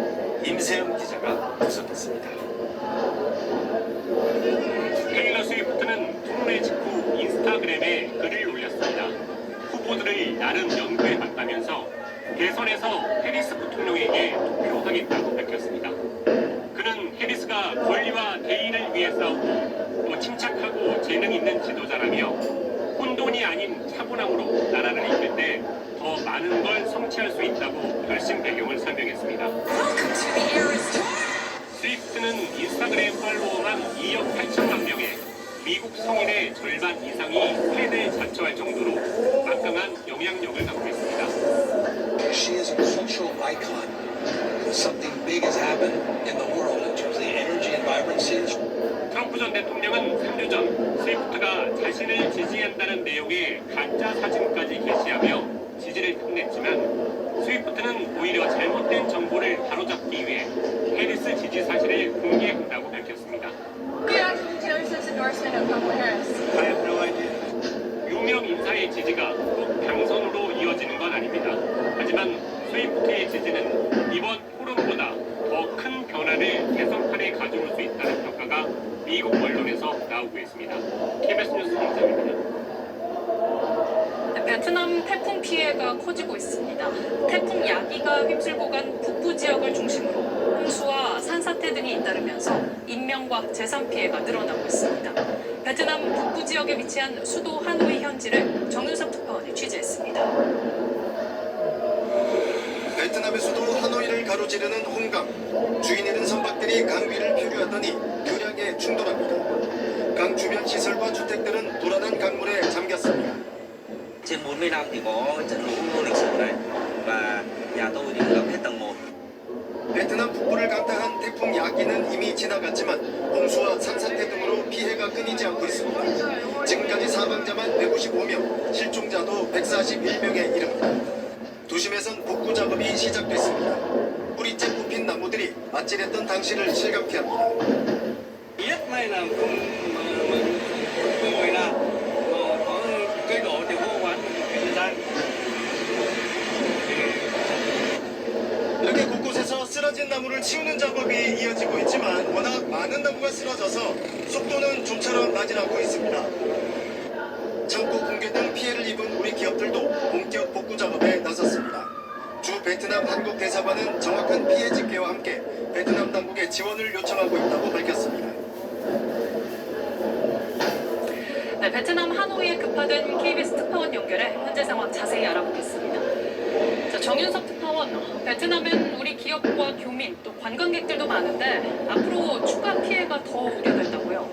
임세영 기자가 분석했습니다. 테일러 스위프트는 토론회 직후 인스타그램에 글을 올렸습니다. 후보들을 나름 연구해봤다면서 대선에서 해리스 부통령에게 투표하겠다고 밝혔습니다. 그는 해리스가 권리와 대의를 위해 싸우고 또 침착하고 재능 있는 지도자라며 혼돈이 아닌 차분함으로 나라를 이끌 때 더 많은 걸 성취할 수 있다고 결심 배경을 설명했습니다. 스위프트는 인스타그램 팔로워만 2억 8천만 명에 미국 성인의 절반 이상이 팬을 자처할 정도로 막강한 영향력을 갖고 있습니다. She is a cultural icon. Something big has happened in the world in terms of the energy and vibrancy. 트럼프 전 대통령은 3주 전 스위프트가 자신을 지지한다는 내용의 가짜 사진까지 게시하며 지지를 탐냈지만 스위프트는 오히려 잘못된 정보를 바로잡기 위해 해리스 지지 사실을 공개한다고 밝혔습니다. 유명 인사의 지지가 꼭 당선으로 이어지는 건 아닙니다. 하지만 스위프트의 지지는 이번 토론보다 더 큰 변화를 대선판에 가져올 수 있다는 평가가 미국 언론에서 나오고 있습니다. KBS 뉴스 김상입니다. 베트남 태풍 피해가 커지고 있습니다. 태풍 야기가 휩쓸고 간 북부 지역을 중심으로 홍수와 산사태 등이 잇따르면서 인명과 재산 피해가 늘어나고 있습니다. 베트남 북부 지역에 위치한 수도 하노이 현지를 정윤섭 특파원이 취재했습니다. 베트남의 수도 하노이를 가로지르는 홍강. 주인 잃은 선박들이 강 위를 표류하더니 교량에 충돌합니다. 강 주변 시설과 주택들은 불안한 강물에 잠겼습니다. Trên 40 năm thì có trận lũ vô lịch sử này và nhà tôi thì ngập hết tầng 1. 베트남 북부를 강타한 태풍 야기는 이미 지나갔지만 홍수와 산사태 등으로 피해가 끊이지 않고 있습니다. 지금까지 사망자만 155명, 실종자도 141명에 이릅니다. 도심에선 복구 작업이 시작됐습니다. 뿌리째 뽑힌 나무들이 아찔했던 당시를 실감케 합니다. Rất may là không người nào có cây đổ thì hô hoán người ta. 이렇게 곳곳에서 쓰러진 나무를 치우는 작업이 이어지고 있지만 워낙 많은 나무가 쓰러져서 속도는 좀처럼 나질 않고 있습니다. 창고 붕괴 등 피해를 입은 우리 기업들도 본격 복구 작업에 나섰습니다. 주 베트남 한국 대사관은 정확한 피해 집계와 함께 베트남 당국에 지원을 요청하고 있다고 밝혔습니다. 네, 베트남 하노이에 급파된 KBS 특파원 연결해 현재 상황 자세히 알아보겠습니다. 자, 정윤섭 특파원, 베트남엔 우리 기업과 교민 또 관광객들도 많은데 앞으로 추가 피해가 더 우려된다고요?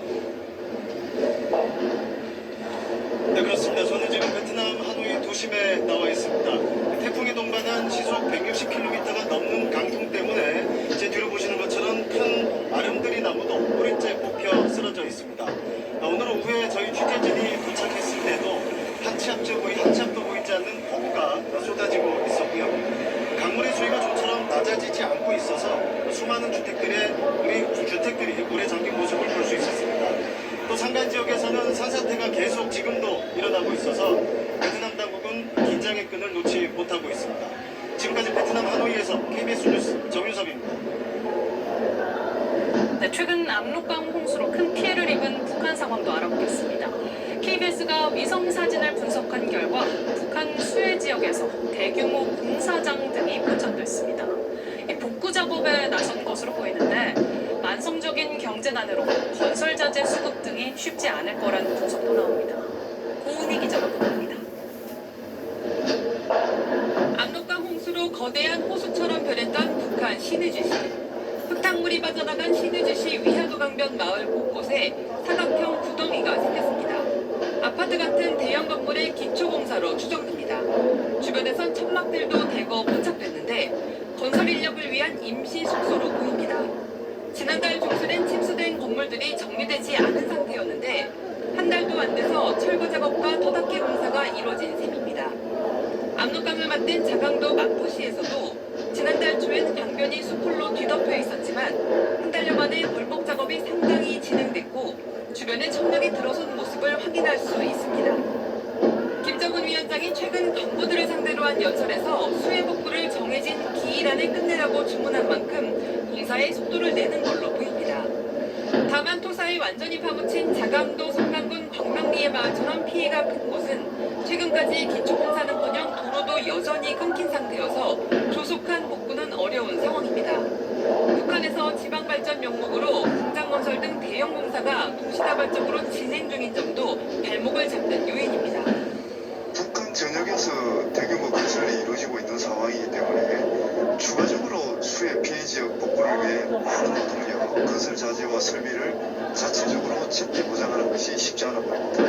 네, 그렇습니다. 저는 지금 베트남 하노이 도심에 나와 있습니다. 태풍이 동반한 시속 160km가 넘는 강풍 때문에 제 뒤로 보시는 것처럼 큰 아름드리 나무도 뿌리째 뽑혀 쓰러져 있습니다. 오늘 오후에 저희 취재진이 도착했을 때도 한치 앞도 보이지 않는 폭우가 쏟아지고 있었고요. 강물의 수위가 좀처럼 낮아지지 않고 있어서 수많은 주택들이 물에 잠긴 모습을 볼 수 있었습니다. 또 산간 지역에서는 산사태가 계속 지금도 일어나고 있어서 베트남 당국은 긴장의 끈을 놓지 못하고 있습니다. 지금까지 베트남 하노이에서 KBS 뉴스 정윤섭입니다. 네, 최근 압록강 홍수로 큰 피해를 입은 북한 상황도 알아보겠습니다. KBS가 위성 사진을 분석한 결과 북한 수해 지역에서 대규모 공사장 등이 포착됐습니다. 복구 작업에 나선 것으로 보이는데 만성적인 경제난으로 건설자재 수급 등이 쉽지 않을 거라는 분석도 나옵니다. 고은희 기자가 보도합니다. 압록강 홍수로 거대한 호수처럼 변했던 북한 시느지시. 흙탕물이 빠져나간 시느지시 위화도 강변 주변 마을 곳곳에 사각형 구덩이가 생겼습니다. 아파트 같은 대형 건물의 기초공사로 추정됩니다. 주변에선 천막들도 대거 포착됐는데 건설 인력을 위한 임시 숙소로 보입니다. 지난달 중순엔 침수된 건물들이 정리되지 않은 상태였는데 한 달도 안 돼서 철거 작업과 터닫기 공사가 이뤄진 셈입니다. 압록강을 맞댄 자강도 마포시에서도 지난달 초엔 강변이 수풀로 뒤덮여 있었지만 한 달여 만에 벌목 작업이 상당히 진행됐고 주변에 천막이 들어선 모습을 확인할 수 있습니다. 김정은 위원장이 최근 간부들을 상대로 한 연설에서 수해 복구를 정해진 기일 안에 끝내라고 주문한 만큼 공사에 속도를 내는 걸로 보입니다. 다만 토사에 완전히 파묻힌 자강도 성남군 광명리의 마을처럼 피해가 큰 곳은 최근까지 기초공사는커녕 도로도 여전히 끊긴 상태여서 조속한 복구는 어려운 상황입니다. 북한에서 지방발전 명목으로 공장건설 등 대형 공사가 동시다발적으로 진행 중인 점도 발목을 잡는 요인입니다. 북한 전역에서 대규모 건설이 이루어지고 있는 상황이기 때문에 추가적으로 수해 피해 지역 복구를 위해 많은 노동력, 건설 자재와 설비를 자체적으로 제때 보장하는 것이 쉽지 않아 보입니다.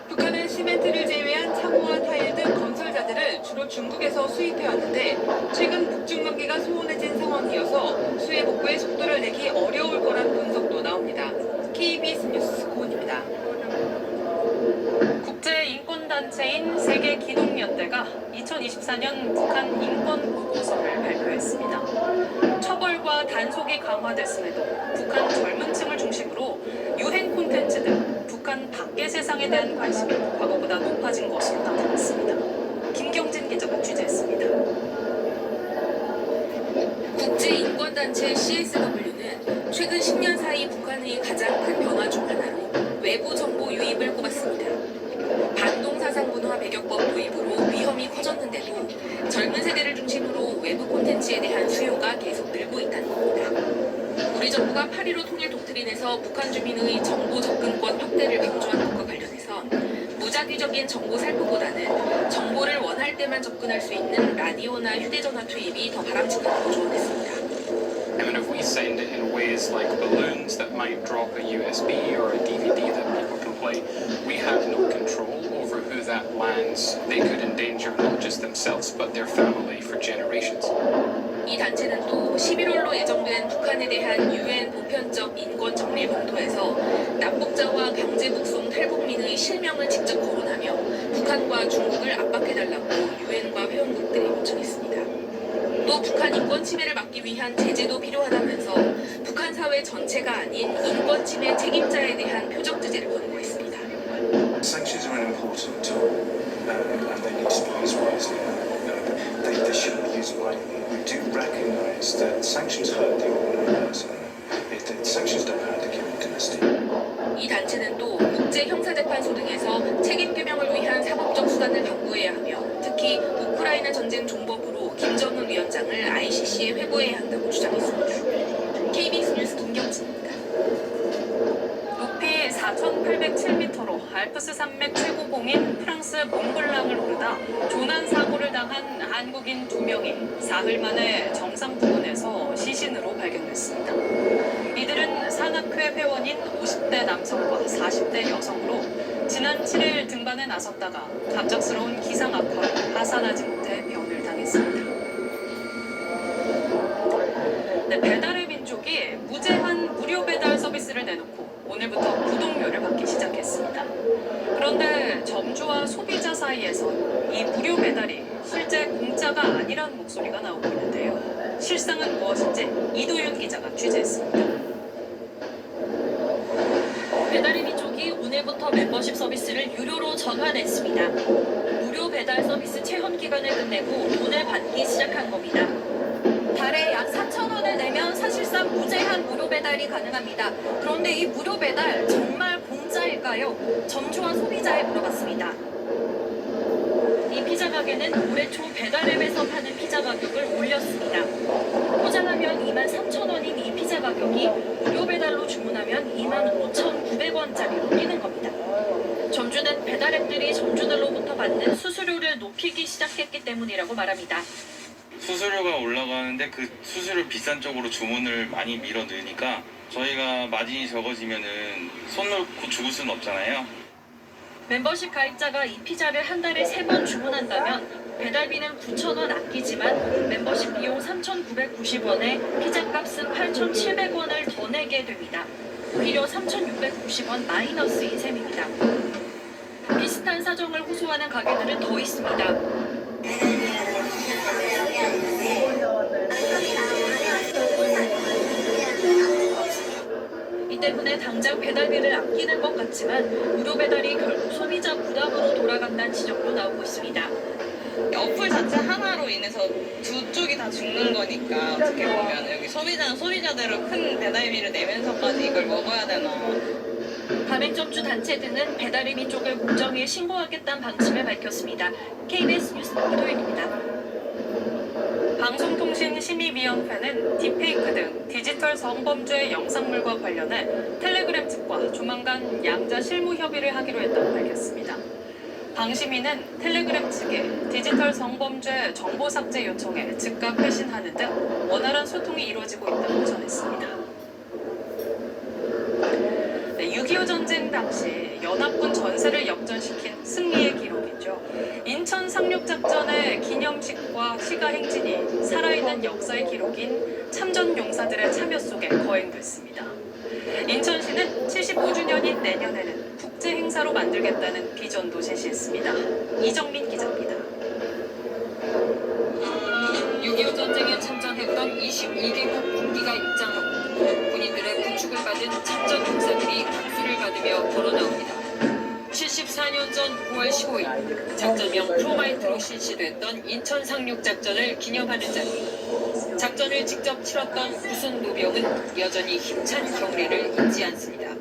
북한은 시멘트를 제외한 창호와 타일 등 건설 자재를 주로 중국에서 수입해왔는데 최근 북중 관계가 소원해진 상황이어서 수해 복구의 속도를 내기 어려울 거란 분석도 나옵니다. KBS 뉴스 고은입니다. 국제인권단체인 세계기독연대가 2024년 북한 인권보고서를 발표했습니다. 처벌과 단속이 강화됐음에도 북한 젊은 층을 중심으로 유행 콘텐츠 등 북한 밖의 세상에 대한 관심이 과거보다 높아진 것으로 나타났습니다. 김경진 기자가 취재했습니다. 국제인권단체 CSW는 최근 10년 사이 북한의 가장 큰 변화 중 하나로 외부 정보 유입을 꼽았습니다. 반동사상문화 배격법 도입으로 위험이 커졌는데도 젊은 세대를 중심으로 외부 콘텐츠에 대한 수요가 계속 늘고 있다는 겁니다. 우리 정부가 8.15 통일 독트린에서 북한 주민의 정보 접근권 확대를 강조한 것과 관련해서 무작위적인 정보 살포보다는 정보를 원할 때만 접근할 수 있는 라디오나 휴대전화 투입이 더 바람직하다고 조언했습니다. And if we send it in ways like balloons that might drop a USB or a DVD that people can play, we have no control over who that lands. They could endanger not just themselves but their family for generations. 이 단체는 또 11월로 예정된 북한에 대한 UN 보편적 인권 정리 검토에서 납북자와 강제 북송 탈북민의 실명을 직접 거론하며 북한과 중국을 압박해달라고 UN과 회원국들에 요청했습니다. 또 북한 인권 침해를 막기 위한 제재도 필요하다면서 북한 사회 전체가 아닌 인권 침해 책임자에 대한 표적 제재를 권고했습니다. Sanctions are an important tool, and they need to be used wisely. They shouldn't be used lightly. We do recognise that sanctions hurt the ordinary person. Sanctions don't hurt the Kivik dynasty. 이 단체는 또 국제형사재판소 등에서 책임 규명을 위한 사법적 수단을 강구해야 하며 특히 우크라이나 전쟁 종법으로 김정은 위원장을 ICC에 회부해야 한다고 주장했습니다. KBS 뉴스 김경진입니다. 높이 4,807m로 알프스 산맥 최고봉인 프랑스 몽블랑을 오르다 조난 사고를 당한 한국인 2명이 사흘 만에 정상 부근에서 시신으로 발견됐습니다. 이들은 산악회 회원인 50대 남성과 40대 여성으로 지난 7일 등반에 나섰다가 갑작스러운 기상 악화로 하산하지 못해 변을 당했습니다. 배달의 민족이 무제한 무료 배달 서비스를 내놓고 오늘부터 구독료를 받기 시작했습니다. 그런데 점주와 소비자 사이에서 이 무료 배달이 실제 공짜가 아니라는 목소리가 나오고 있는데요. 실상은 무엇인지 이도윤 기자가 취재했습니다. 배달의 민족이 오늘부터 멤버십 서비스를 유료로 전환했습니다. 무료 배달 서비스 체험 기간을 끝내고 돈을 받기 시작한 겁니다. 달에 약 4,000원을 내면 사실상 무제한 무료 배달이 가능합니다. 그런데 이 무료 배달 정말 공짜일까요? 점주와 소비자에 물어봤습니다. 이 피자 가게는 올해 초 배달앱에서 파는 피자 가격을 올렸습니다. 포장하면 23,000원인 이 피자 가격이 무료 배달로 주문하면 25,900원짜리로 뛰는 겁니다. 점주는 배달앱들이 점주들로부터 받는 수수료를 높이기 시작했기 때문이라고 말합니다. 수수료가 올라가는데 그 수수료 비싼 쪽으로 주문을 많이 밀어 넣으니까 저희가 마진이 적어지면은 손 놓고 죽을 수는 없잖아요. 멤버십 가입자가 이 피자를 한 달에 3번 주문한다면 배달비는 9,000원 아끼지만 멤버십 비용 3,990원에 피자값은 8,700원을 더 내게 됩니다. 오히려 3,690원 마이너스인 셈입니다. 비슷한 사정을 호소하는 가게들은 더 있습니다. 이 때문에 당장 배달비를 아끼는 것 같지만 무료 배달이 결국 소비자 부담으로 돌아간다는 지적도 나오고 있습니다. 어플 자체 하나로 인해서 두 쪽이 다 죽는 거니까 어떻게 보면 여기 소비자는 소비자대로 큰 배달비를 내면서까지 이걸 먹어야 되나. 가맹점주 단체들은 배달의비 쪽을 공정위에 신고하겠다는 방침을 밝혔습니다. KBS 뉴스 이도현입니다. 방송통신심의위원회는 딥페이크 등 디지털 성범죄 영상물과 관련해 텔레그램 측과 조만간 양자 실무 협의를 하기로 했다고 밝혔습니다. 방심위는 텔레그램 측에 디지털 성범죄 정보 삭제 요청에 즉각 회신하는 등 원활한 소통이 이루어지고 있다고 전했습니다. 6.25 전쟁 당시 연합군 전세를 역전시킨 승리의 기록이죠. 인천 상륙작전의 기념식과 시가행진이 살아있는 역사의 기록인 참전용사들의 참여 속에 거행됐습니다. 인천시는 75주년인 내년에는 국제행사로 만들겠다는 비전도 제시했습니다. 이정민 기자입니다. 6.25 전쟁에 참전했던 22개국 군기가 입장하고 군인들의 구축을 받은 참전용사들이 박수를 받으며 걸어나옵니다. 74년 전 9월 15일 작전명 프로마이트로 실시됐던 인천 상륙작전을 기념하는 자리. 작전을 직접 치렀던 구순 노병은 여전히 힘찬 경례를 잊지 않습니다.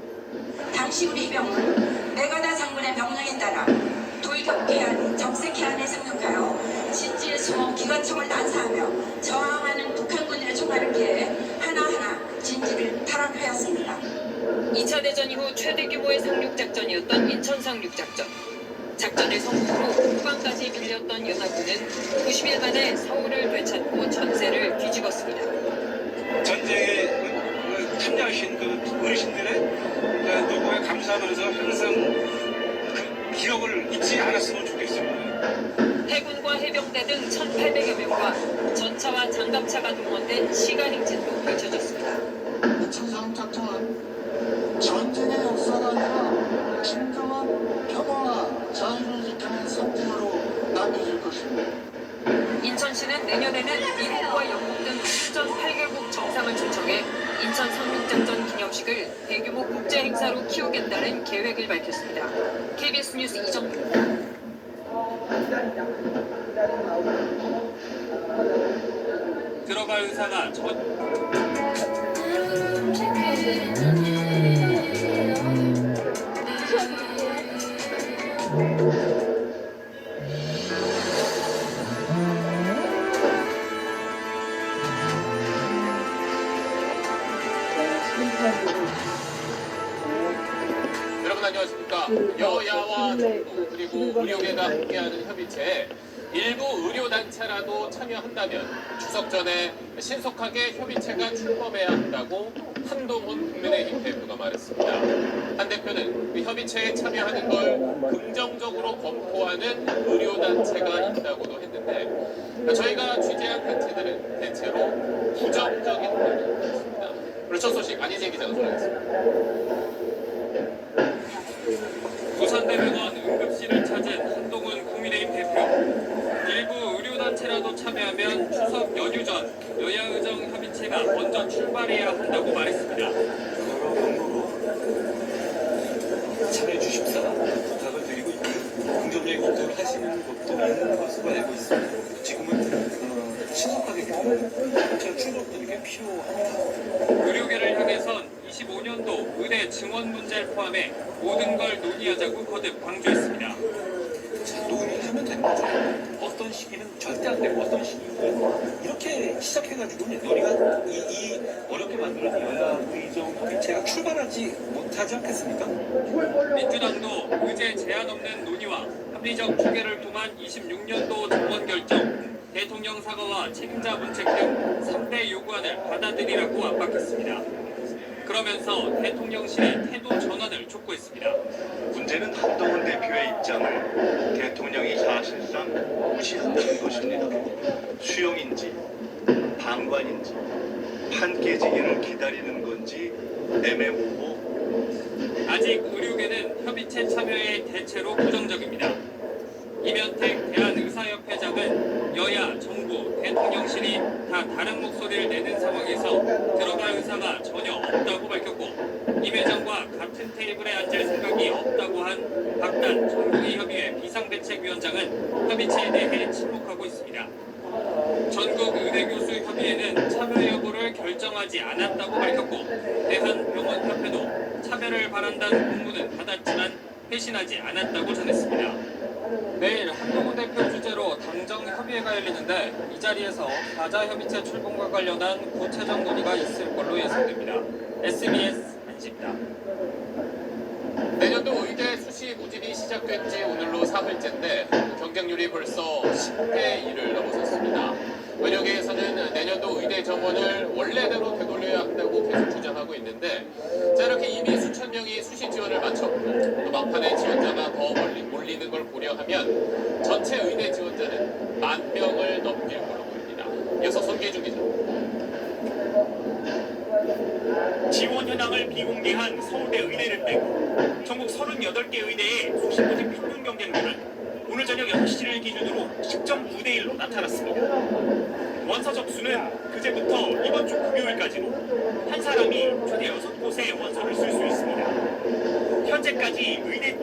당시 우리 병은 메가다 장군의 명령에 따라 돌격해안, 적색해안에 상륙하여 진지의 수호 기관총을 난사하며 저항하는 북한군들의 총알을 피해 하나하나 진지를 탈환하였습니다. 2차 대전 이후 최대 규모의 상륙작전이었던 인천 상륙작전. 작전의 성공으로 후방까지 빌렸던 연합군은 90일 만에 서울을 되찾고 전세를 뒤집었습니다. 전쟁에 참여하신 그 어르신들의 노고에 감사하면서 항상 그 기억을 잊지 않았으면 좋겠습니다. 해군과 해병대 등 1,800여 명과 전차와 장갑차가 동원된 시가행진도 펼쳐졌습니다. 인천 상륙작전은 전쟁의 역사가 아니라 진정한 평화와 자유를 지키는 상징으로 남겨질 것입니다. 인천시는 내년에는 미국과 영국 등 출전 8개국 정상을 초청해 인천 상륙작전 기념식을 대규모 국제 행사로 키우겠다는 계획을 밝혔습니다. KBS 뉴스 이정민입니다. 들어갈 의사가 여러분 안녕하십니까. 여야와 정부 그리고 의료계가 함께하는 협의체에 일부 의료단체라도 참여한다면 추석 전에 신속하게 협의체가 출범해야 한다고 한동훈 국민의힘 대표가 말했습니다. 한 대표는 그 협의체에 참여하는 걸 긍정적으로 검토하는 의료단체가 있다고도 했는데 저희가 취재한 단체들은 대체로 부정적인 반응을 보였습니다. 오늘 첫 소식 안희재 기자가 전하겠습니다. 부산대병원 응급실을 찾은 한동훈 국민의힘 대표. 일부 의료단체라도 참여하면 추석 연휴 전 여야의정협의체가 먼저 출발해야 한다고 말했습니다. 여러 방법으로 참여해 주십사 부탁을 드리고 있고 긍정적인 검토를 하시는 것도 있는 것으로 알고 있습니다. 지금은 신속하게 제가 출범되는 게 필요합니다. 의료계를 향해선 25년도 의대 증원 문제를 포함해 모든 걸 논의하자고 거듭 강조했습니다. 자, 논의하면 되는 거죠. 어떤 시기는 절대 안 되고 어떤 시기는 이렇게 시작해가지고는 논의가 이 어렵게 만드는 여야의정 협의체가 출발하지 못하지 않겠습니까? 민주당도 의제 제한 없는 논의와 합리적 추계를 통한 26년도 정원 결정, 대통령 사과와 책임자 문책 등 3대 요구안을 받아들이라고 압박했습니다. 그러면서 대통령실이 태도 전환을 촉구했습니다. 문제는 한동훈 대표의 입장을 대통령이 사실상 무시한다는 것입니다. 수용인지 방관인지 판 깨지기를 기다리는 건지 애매모호. 아직 의료계는 협의체 참여에 대체로 부정적입니다. 이면택 대한의사협회장은 여야, 정부, 대통령실이 다 다른 목소리를 내는 상황에서 들어갈 의사가 전혀 없다고 밝혔고 임 회장과 같은 테이블에 앉을 생각이 없다고 한 박단 전국의협의회 비상대책위원장은 협의체에 대해 침묵하고 있습니다. 전국의대교수협의회는 참여 여부를 결정하지 않았다고 밝혔고 대한병원협회도 참여를 바란다는 공문은 받았지만 회신하지 않았다고 전했습니다. 내일 한동훈 대표 주재로 당정협의회가 열리는데 이 자리에서 가자협의체 출범과 관련한 구체적 논의가 있을 걸로 예상됩니다. SBS 안시입니다. 내년도 의대 수시 모집이 시작된 지 오늘로 사흘째인데 경쟁률이 벌써 10대 1을 넘어섰습니다. 의료계에서는 내년도 의대 정원을 원래대로 되돌려야 한다고 계속 주장하고 있는데 자 이렇게 이미 수천 명이 수시 지원을 마쳤고 또 막판에 지원자가 더 몰리는 걸 고려하면 전체 의대 지원자는 10,000명을 넘길 걸로 보입니다. 이어서 손기준 기자. 지원 현황을 비공개한 서울대 의대를 빼고 전국 38개 의대의 수시 모집 평균 경쟁률은 오늘 저녁 6시를 기준으로 10.9대 1로 나타났습니다. 원서 접수는 그제부터 이번 주 금요일까지로 한 사람이 최대 6곳의 원서를 쓸 수 있습니다. 현재까지 의대